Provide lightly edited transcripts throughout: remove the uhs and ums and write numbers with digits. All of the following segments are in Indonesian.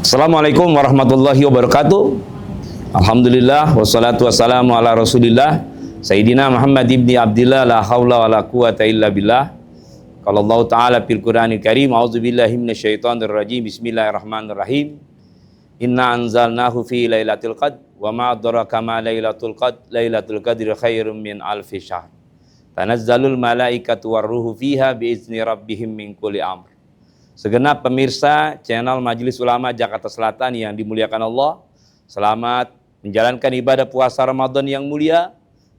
Assalamualaikum warahmatullahi wabarakatuh. Alhamdulillah wassalatu wassalamu ala Rasulillah Sayyidina Muhammad ibni Abdillah la haula wala quwata illa billah. Qala Allah Ta'ala fil Qur'anil Karim, a'udzubillahi minasyaitonir rajim. Bismillahirrahmanirrahim. Inna anzalnahu fi lailatul qadr wa ma adraka ma lailatul qadr. Lailatul qadri khairum min alfi syahr. Tanazzalul malaikatu warruhu fiha biizni rabbihim min kulli amr. Segenap pemirsa channel Majelis Ulama Jakarta Selatan yang dimuliakan Allah, selamat menjalankan ibadah puasa Ramadan yang mulia.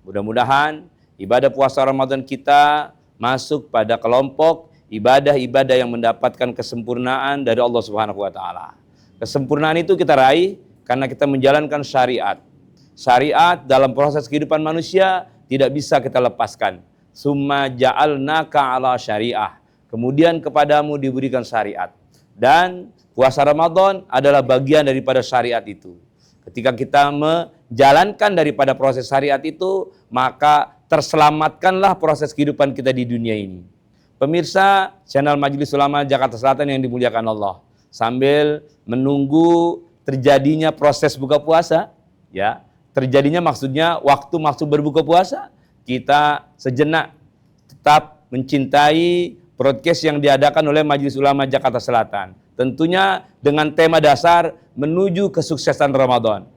Mudah-mudahan ibadah puasa Ramadan kita masuk pada kelompok ibadah-ibadah yang mendapatkan kesempurnaan dari Allah Subhanahu wa taala. Kesempurnaan itu kita raih karena kita menjalankan syariat. Syariat dalam proses kehidupan manusia tidak bisa kita lepaskan. Summa ja'alnaka ala syariah. Kemudian kepadamu diberikan syariat. Dan puasa Ramadan adalah bagian daripada syariat itu. Ketika kita menjalankan daripada proses syariat itu, maka terselamatkanlah proses kehidupan kita di dunia ini. Pemirsa channel Majelis Ulama Jakarta Selatan yang dimuliakan Allah, sambil menunggu terjadinya proses buka puasa, ya, terjadinya maksudnya waktu maksud berbuka puasa, kita sejenak tetap mencintai broadcast yang diadakan oleh Majelis Ulama Jakarta Selatan. Tentunya dengan tema dasar menuju kesuksesan Ramadan.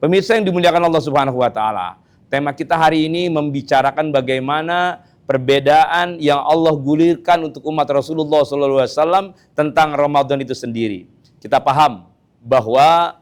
Pemirsa yang dimuliakan Allah Subhanahu wa taala, tema kita hari ini membicarakan bagaimana perbedaan yang Allah gulirkan untuk umat Rasulullah SAW tentang Ramadan itu sendiri. Kita paham bahwa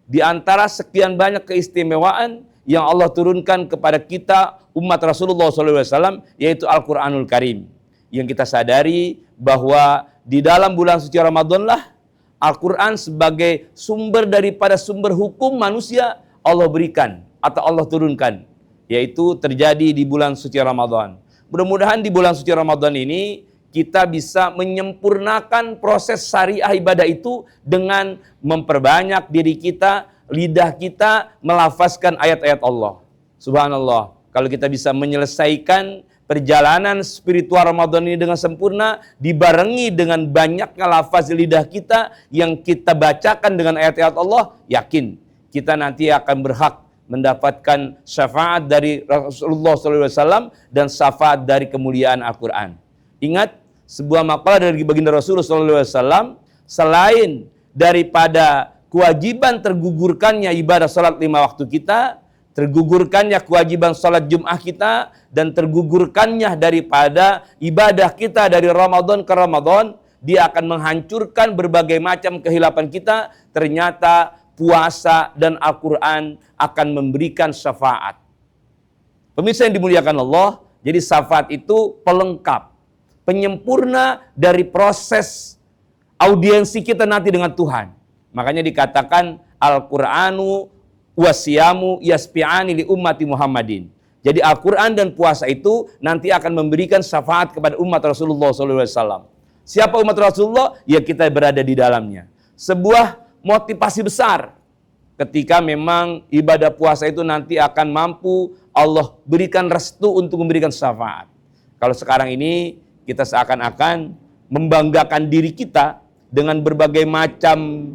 di antara sekian banyak keistimewaan yang Allah turunkan kepada kita umat Rasulullah SAW, yaitu Al-Quranul Karim. Yang kita sadari bahwa di dalam bulan suci Ramadan lah Al-Quran sebagai sumber daripada sumber hukum manusia Allah berikan atau Allah turunkan, yaitu terjadi di bulan suci Ramadan. Mudah-mudahan di bulan suci Ramadan ini kita bisa menyempurnakan proses syariah ibadah itu dengan memperbanyak diri kita, lidah kita melafazkan ayat-ayat Allah. Subhanallah, kalau kita bisa menyelesaikan perjalanan spiritual Ramadan ini dengan sempurna, dibarengi dengan banyaknya lafaz lidah kita yang kita bacakan dengan ayat-ayat Allah, yakin kita nanti akan berhak mendapatkan syafaat dari Rasulullah SAW dan syafaat dari kemuliaan Al-Quran. Ingat, sebuah makalah dari baginda Rasulullah SAW, selain daripada kewajiban tergugurkannya ibadah salat 5 waktu kita, tergugurkannya kewajiban salat Jum'ah kita, dan tergugurkannya daripada ibadah kita dari Ramadan ke Ramadan, dia akan menghancurkan berbagai macam kehilapan kita. Ternyata puasa dan Al-Quran akan memberikan syafaat. Pemirsa yang dimuliakan Allah, jadi syafaat itu pelengkap, penyempurna dari proses audiensi kita nanti dengan Tuhan. Makanya dikatakan Al-Qur'anu wasiyamu yasfi'ani li ummati Muhammadin. Jadi Al-Quran dan puasa itu nanti akan memberikan syafaat kepada umat Rasulullah SAW. Siapa umat Rasulullah? Ya kita berada di dalamnya. Sebuah motivasi besar ketika memang ibadah puasa itu nanti akan mampu Allah berikan restu untuk memberikan syafaat. Kalau sekarang ini kita seakan-akan membanggakan diri kita dengan berbagai macam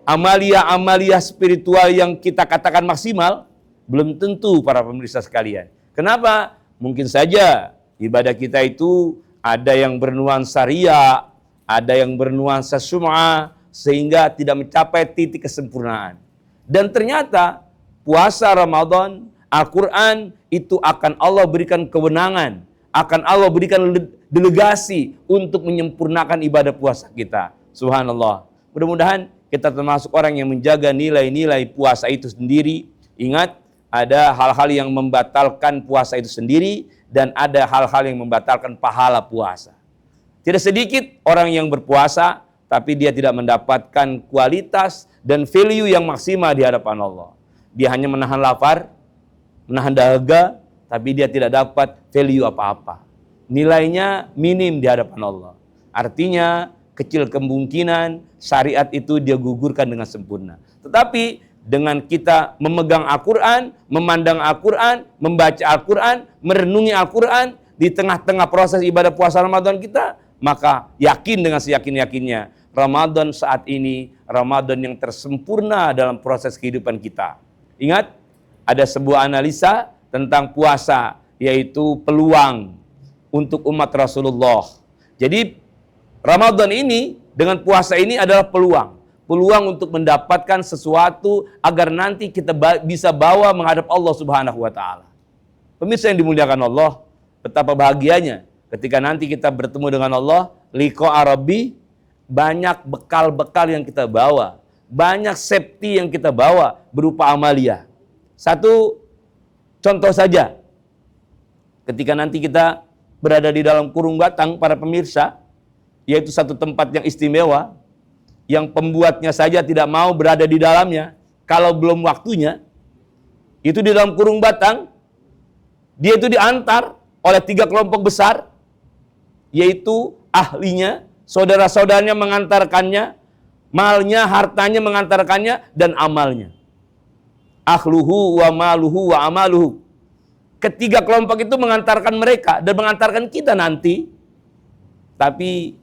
amalia-amalia spiritual yang kita katakan maksimal, belum tentu para pemirsa sekalian. Kenapa? Mungkin saja ibadah kita itu ada yang bernuansa riya, ada yang bernuansa sum'ah, sehingga tidak mencapai titik kesempurnaan. Dan ternyata puasa Ramadan, Al-Quran itu akan Allah berikan kewenangan, akan Allah berikan delegasi untuk menyempurnakan ibadah puasa kita. Subhanallah. Mudah-mudahan kita termasuk orang yang menjaga nilai-nilai puasa itu sendiri. Ingat, ada hal-hal yang membatalkan puasa itu sendiri dan ada hal-hal yang membatalkan pahala puasa. Tidak sedikit orang yang berpuasa tapi dia tidak mendapatkan kualitas dan value yang maksimal di hadapan Allah. Dia hanya menahan lapar, menahan dahaga, tapi dia tidak dapat value apa-apa. Nilainya minim di hadapan Allah. Artinya kecil kemungkinan syariat itu dia gugurkan dengan sempurna. Tetapi dengan kita memegang Al-Quran, memandang Al-Quran, membaca Al-Quran, merenungi Al-Quran di tengah-tengah proses ibadah puasa Ramadan kita, maka yakin dengan seyakin-yakinnya Ramadan saat ini Ramadan yang tersempurna dalam proses kehidupan kita. Ingat, ada sebuah analisa tentang puasa, yaitu peluang untuk umat Rasulullah. Jadi Ramadan ini dengan puasa ini adalah peluang untuk mendapatkan sesuatu agar nanti kita bisa bawa menghadap Allah Subhanahu wa taala. Pemirsa yang dimuliakan Allah, betapa bahagianya ketika nanti kita bertemu dengan Allah, liqa Rabbi, banyak bekal-bekal yang kita bawa, banyak safety yang kita bawa berupa amalia. Satu contoh saja, ketika nanti kita berada di dalam kurung batang, para pemirsa, yaitu satu tempat yang istimewa, yang pembuatnya saja tidak mau berada di dalamnya kalau belum waktunya. Itu di dalam kurung batang, dia itu diantar oleh 3 kelompok besar, yaitu ahlinya, saudara-saudaranya mengantarkannya, malnya, hartanya mengantarkannya, dan amalnya. Ahluhu wa maluhu wa amaluhu. Ketiga kelompok itu mengantarkan mereka dan mengantarkan kita nanti. Tapi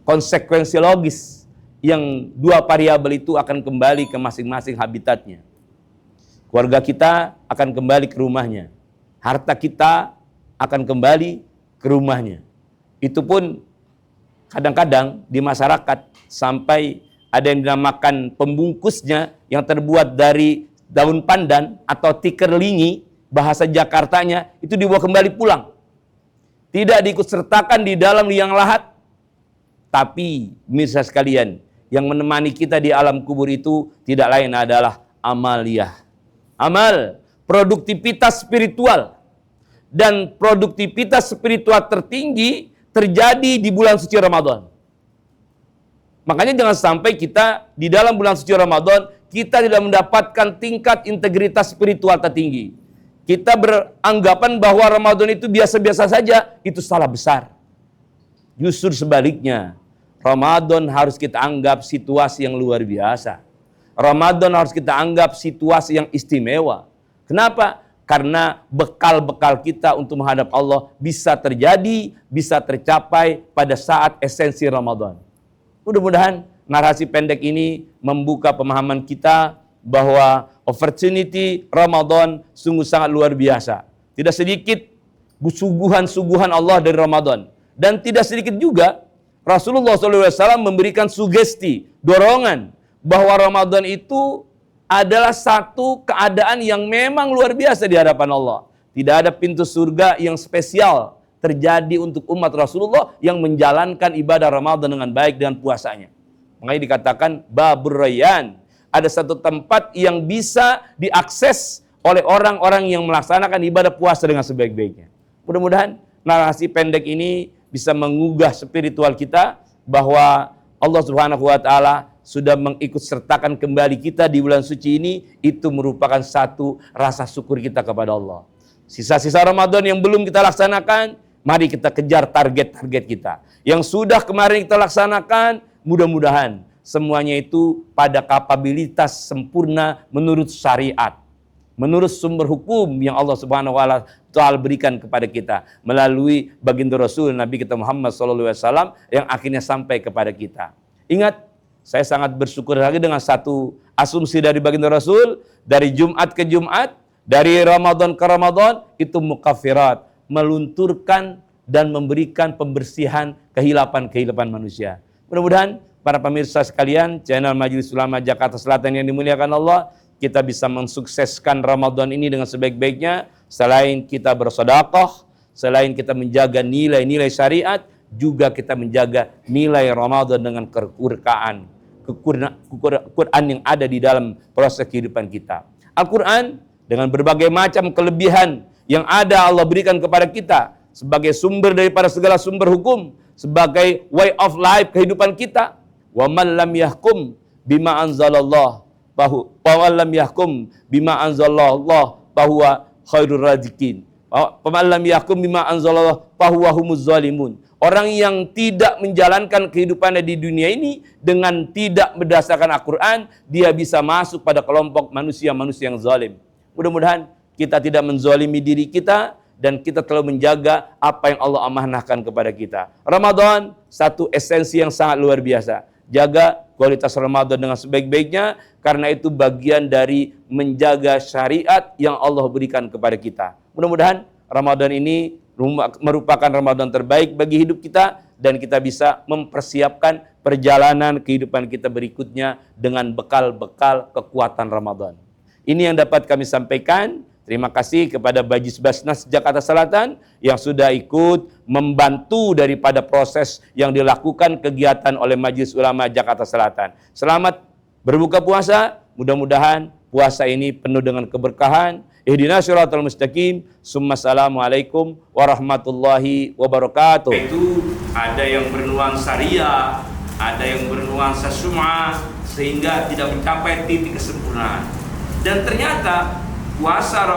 konsekuensi logis yang 2 variabel itu akan kembali ke masing-masing habitatnya. Keluarga kita akan kembali ke rumahnya. Harta kita akan kembali ke rumahnya. Itu pun kadang-kadang di masyarakat sampai ada yang dinamakan pembungkusnya yang terbuat dari daun pandan atau tikar lingi, bahasa Jakartanya, itu dibawa kembali pulang. Tidak diikut sertakan di dalam liang lahat. Tapi mirsa sekalian, yang menemani kita di alam kubur itu tidak lain adalah amaliyah. Amal, produktivitas spiritual. Dan produktivitas spiritual tertinggi terjadi di bulan suci Ramadan. Makanya jangan sampai kita di dalam bulan suci Ramadan, kita tidak mendapatkan tingkat integritas spiritual tertinggi. Kita beranggapan bahwa Ramadan itu biasa-biasa saja, itu salah besar. Justru sebaliknya, Ramadan harus kita anggap situasi yang luar biasa. Ramadan harus kita anggap situasi yang istimewa. Kenapa? Karena bekal-bekal kita untuk menghadap Allah bisa terjadi, bisa tercapai pada saat esensi Ramadan. Mudah-mudahan narasi pendek ini membuka pemahaman kita bahwa opportunity Ramadan sungguh sangat luar biasa. Tidak sedikit suguhan-suguhan Allah dari Ramadan. Dan tidak sedikit juga Rasulullah SAW memberikan sugesti, dorongan bahwa Ramadan itu adalah satu keadaan yang memang luar biasa di hadapan Allah. Tidak ada pintu surga yang spesial terjadi untuk umat Rasulullah yang menjalankan ibadah Ramadan dengan baik dengan puasanya. Makanya dikatakan Babur Rayyan, ada satu tempat yang bisa diakses oleh orang-orang yang melaksanakan ibadah puasa dengan sebaik-baiknya. Mudah-mudahan narasi pendek ini bisa mengugah spiritual kita bahwa Allah Subhanahu wa taala sudah mengikut sertakan kembali kita di bulan suci ini. Itu merupakan satu rasa syukur kita kepada Allah. Sisa-sisa Ramadan yang belum kita laksanakan, mari kita kejar target-target kita. Yang sudah kemarin kita laksanakan, mudah-mudahan semuanya itu pada kapabilitas sempurna menurut syariat, menurut sumber hukum yang Allah Subhanahu wa taala berikan kepada kita melalui baginda Rasul Nabi kita Muhammad SAW yang akhirnya sampai kepada kita. Ingat, saya sangat bersyukur lagi dengan satu asumsi dari baginda Rasul, dari Jumat ke Jumat, dari Ramadan ke Ramadan, itu mukaffirat, melunturkan dan memberikan pembersihan kehilapan-kehilapan manusia. Mudah-mudahan para pemirsa sekalian, channel Majelis Ulama Jakarta Selatan yang dimuliakan Allah, kita bisa mensukseskan Ramadan ini dengan sebaik-baiknya. Selain kita bersedekah, selain kita menjaga nilai-nilai syariat, juga kita menjaga nilai Ramadan dengan Quran yang ada di dalam proses kehidupan kita. Al-Quran dengan berbagai macam kelebihan yang ada Allah berikan kepada kita sebagai sumber daripada segala sumber hukum, sebagai way of life kehidupan kita. Wa man lam yahkum bima anzalallah bahwa lam yahkum bima anzalallah bahwa khairur razikin. Wa lam yahkum bima anzalallah bahwa humuz zalimun. Orang yang tidak menjalankan kehidupannya di dunia ini dengan tidak berdasarkan Al-Quran, dia bisa masuk pada kelompok manusia-manusia yang zalim. Mudah-mudahan kita tidak menzalimi diri kita dan kita telah menjaga apa yang Allah amanahkan kepada kita. Ramadan, satu esensi yang sangat luar biasa. jaga kualitas Ramadan dengan sebaik-baiknya, karena itu bagian dari menjaga syariat yang Allah berikan kepada kita. Mudah-mudahan Ramadan ini merupakan Ramadan terbaik bagi hidup kita, dan kita bisa mempersiapkan perjalanan kehidupan kita berikutnya dengan bekal-bekal kekuatan Ramadan. Ini yang dapat kami sampaikan. Terima kasih kepada Bajis Basnas Jakarta Selatan yang sudah ikut membantu daripada proses yang dilakukan kegiatan oleh Majelis Ulama Jakarta Selatan. Selamat berbuka puasa, mudah-mudahan puasa ini penuh dengan keberkahan. Ihdinas siratal mustaqim. Assalamualaikum warahmatullahi wabarakatuh. Itu ada yang bernuansa ria, ada yang bernuansa sum'ah, sehingga tidak mencapai titik kesempurnaan. Dan ternyata puasa